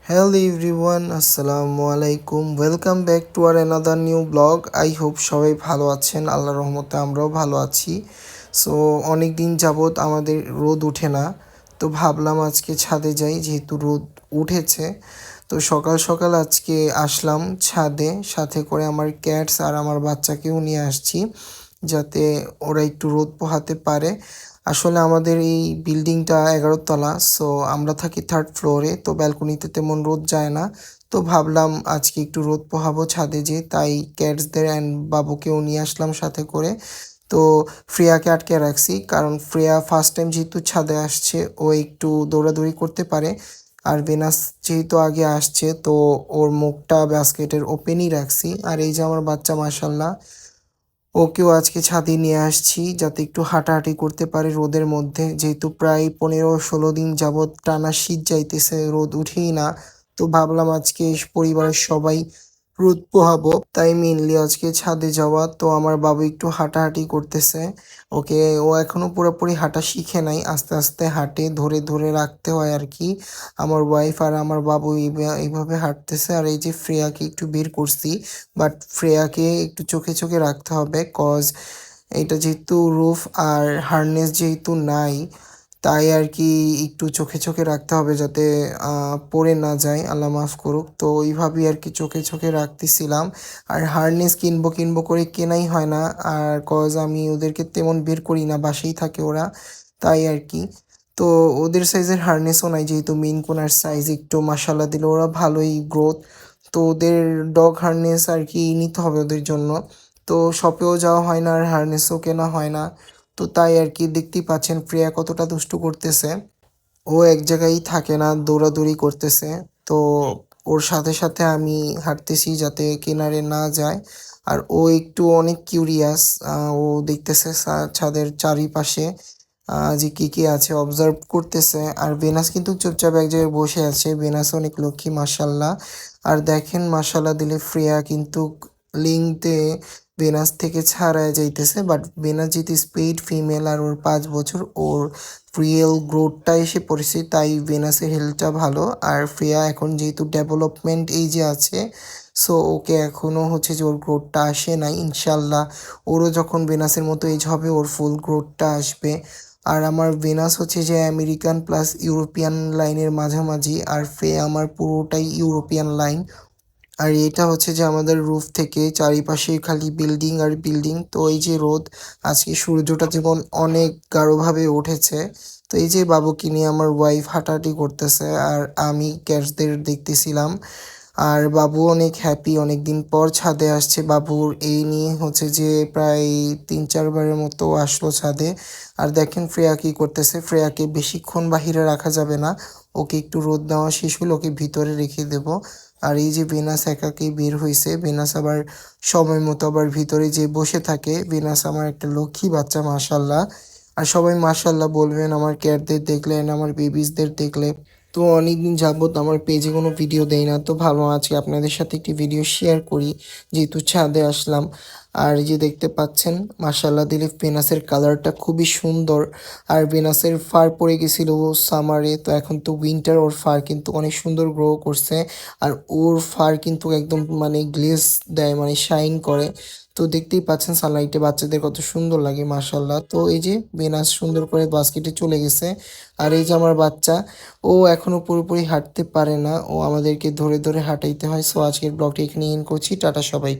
Hello everyone, আসসালামু আলাইকুম। Welcome back to our another new blog. I hope সবাই ভালো আছেন, আল্লাহর রহমতে আমরাও ভালো আছি। সো অনেক দিন যাবৎ আমাদের রোদ উঠে না, তো ভাবলাম আজকে ছাদে যাই যেহেতু রোদ উঠেছে। তো সকাল সকাল আজকে আসলাম ছাদে, সাথে করে আমার ক্যাটস আর আমার বাচ্চাকেও নিয়ে আসছি যাতে ওরা একটু রোদ পোহাতে পারে। আসলে আমাদের এই বিল্ডিংটা 11 তলা, সো আমরা থাকি থার্ড ফ্লোরে, তো ব্যালকনিতে তেমন রোদ যায় না। তো ভাবলাম আজকে একটু রোদ পোহাবো ছাদে, যে তাই ক্যাটসদের অ্যান্ড বাবুকেও নিয়ে আসলাম সাথে করে। তো ফ্রেয়াকে আটকে রাখছি, কারণ ফ্রেয়া ফার্স্ট টাইম যেহেতু ছাদে আসছে, ও একটু দৌড়াদৌড়ি করতে পারে। আর বেনাস যেহেতু আগে আসছে, তো ওর মুখটা বাস্কেটের ওপেনই রাখছি। আর এই যে আমার বাচ্চা, মাশাল্লাহ, ওকেও আজকে ছাদে নিয়ে আসছি যাতে একটু হাঁটাহাঁটি করতে পারে রোদের মধ্যে, যেহেতু প্রায় 15-16 দিন যাবৎ টানা শীত যাইতেছে, রোদ উঠেই না। তো ভাবলাম আজকে পরিবারের সবাই রোদ পোহাবো, তাই মেনলি আজকে ছাদে যাওয়া। তো আমার বাবু একটু হাঁটাহাঁটি করতেছে। ওকে, ও এখনো পুরোপুরি হাঁটা শিখে নাই, আস্তে আস্তে হাঁটে, ধরে ধরে রাখতে হয় আর কি। আমার ওয়াইফ আর আমার বাবু এইভাবে হাঁটতেছে। আর এই যে ফ্রেয়াকে একটু বের করছি, বাট ফ্রেয়াকে একটু চোখে চোখে রাখতে হবে, কজ এটা যেহেতু রুফ আর হারনেস যেহেতু নাই, তাই আর কি একটু চোখে চোখে রাখতে হবে যাতে পড়ে না যায়, আল্লাহ মাফ করুক। তো ওইভাবেই আর কি চোখে চোখে রাখতেছিলাম। আর হারনেস কিনবো কিনবো করে কেনাই হয় না, আর কজ আমি ওদেরকে তেমন বের করি না, বাসায় থাকে ওরা, তাই আর কি। তো ওদের সাইজের হারনেসও নাই, যেহেতু মেইন কোনার সাইজ একটু মাসাল্লাহ দিলে ওরা ভালোই গ্রোথ। তো ওদের ডগ হারনেস আর কি নিতে হবে ওদের জন্য। তো শপেও যাওয়া হয় না আর হারনেসও কেনা হয় না। তো তাই আর কি, দেখতেই পাচ্ছেন প্রিয়া কতটা দুষ্টু করতেছে। ও এক জায়গায় থাকে না, দৌড়াদৌড়ি করতেছে। তো ওর সাথে সাথে আমি হাঁটতেছি যাতে কিনারে না যায়। আর ও একটু অনেক কিউরিয়াস, ও দেখতেছে ছাদের চারিপাশে যে কি কি আছে অবজার্ভ করতেছে। আর বেনাস কিন্তু চুপচাপ এক জায়গায় বসে আছে, বেনাস অনেক লক্ষ্মী মাশাল্লাহ। আর দেখেন মাশাল্লাহ দিলে ফ্রেয়া কিন্তু লিঙ্কতে বেনাস থেকে ছাড়ায় যাইতেছে, বাট বেনাস যেহেতু স্পিড ফিমেল আর ওর 5 বছর, ওর রিয়েল গ্রোথটা এসে পড়েছে, তাই ভেনাসের হেলথটা ভালো। আর ফ্রেয়া এখন যেহেতু ডেভেলপমেন্ট এইজে আছে, সো ওকে এখনও হচ্ছে যে ওর গ্রোথটা আসে নাই, ইনশাল্লাহ ওরও যখন ভেনাসের মতো এজ হবে ওর ফুল গ্রোথটা আসবে। আর আমার ভেনাস হচ্ছে যে আমেরিকান প্লাস ইউরোপিয়ান লাইনের মাঝামাঝি, আর ফ্রেয়া আমার পুরোটাই ইউরোপিয়ান লাইন। আর এটা হচ্ছে যে আমাদের রুফ থেকে চারিপাশে খালি বিল্ডিং আর বিল্ডিং। তো এই যে রোদ, আজকে সূর্যটা যেমন অনেক গাঢ়ভাবে উঠেছে। তো এই যে বাবুকে নিয়ে আমার ওয়াইফ হাঁটাহাঁটি করতেছে আর আমি ক্যাটসদের দেখতেছিলাম। আর বাবু অনেক হ্যাপি, অনেক দিন পর ছাদে আসছে। বাবুর এই নিয়ে হচ্ছে যে প্রায় 3-4 বারের মতো আসলো ছাদে। আর দেখেন ফ্রেয়া কি করতেছে, ফ্রেয়াকে বেশিক্ষণ বাহিরে রাখা যাবে না, ওকে একটু রোদ দেওয়া শেষ হলে ওকে ভিতরে রেখে দেব। আর এই যে ভেনাস একাকেই বের হয়েছে, ভেনাস আবার সময় মতো আবার ভিতরে যে বসে থাকে। ভেনাস আমার একটা লক্ষ্মী বাচ্চা মাশাল্লাহ। আর সবাই মাশাল্লাহ বলবেন আমার ক্যাটদের দেখলে and আমার বেবিসদের দেখলে। তো অনেকদিন যাবত আমার পেজে কোনো ভিডিও দেই না, তো ভালো আজকে আপনাদের সাথে একটি ভিডিও শেয়ার করি যেহেতু ছাদে আসলাম। আর এই যে দেখতে পাচ্ছেন মাশাল্লাহ দিলে ভেনাসের কালারটা খুবই সুন্দর। আর ভেনাসের ফার পড়ে গেছিল সামারে, তো এখন তো উইন্টার, ওর ফার কিন্তু অনেক সুন্দর গ্রো করছে। আর ওর ফার কিন্তু একদম মানে গ্লেজ দেয়, মানে শাইন করে। তো দেখতেই পাচ্ছেন সানলাইটে বাচ্চাদের কত সুন্দর লাগে মাশাল্লাহ। তো এই যে ভেনাস সুন্দর করে বাস্কেটে চলে গেছে। আর এই যে আমার বাচ্চা, ও এখনো পুরোপুরি হাঁটতে পারে না, ও আমাদেরকে ধরে ধরে হাঁটাইতে হয়। সো আজকের ব্লগটি এখানে এন্ড করছি, টাটা সবাই।